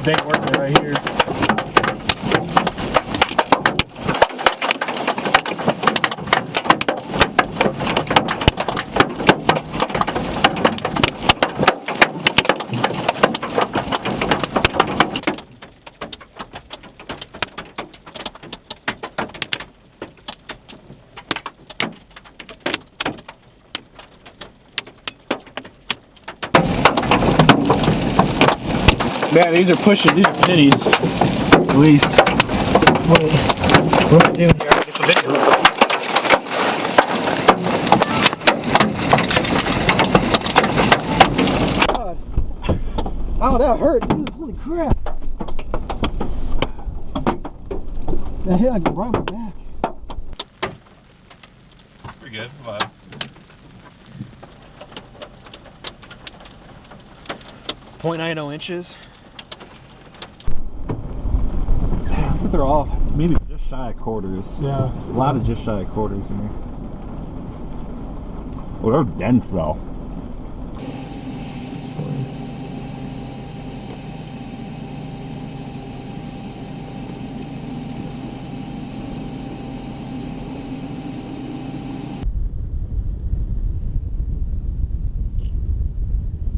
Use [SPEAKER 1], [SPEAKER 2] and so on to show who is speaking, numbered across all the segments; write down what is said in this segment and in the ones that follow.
[SPEAKER 1] ain't worth it right here. Man, these are pushing. These are pennies. At least. What am I doing here? It's a video. God. Oh, that hurt, dude. Holy crap. That hit like right on my back.
[SPEAKER 2] Pretty good. Vibe.
[SPEAKER 1] .90 inches. I think they're all maybe just shy of quarters. Yeah. A lot of just shy of quarters in here. Oh, they're dense though. That's funny.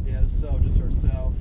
[SPEAKER 1] Yeah, the sub just our south.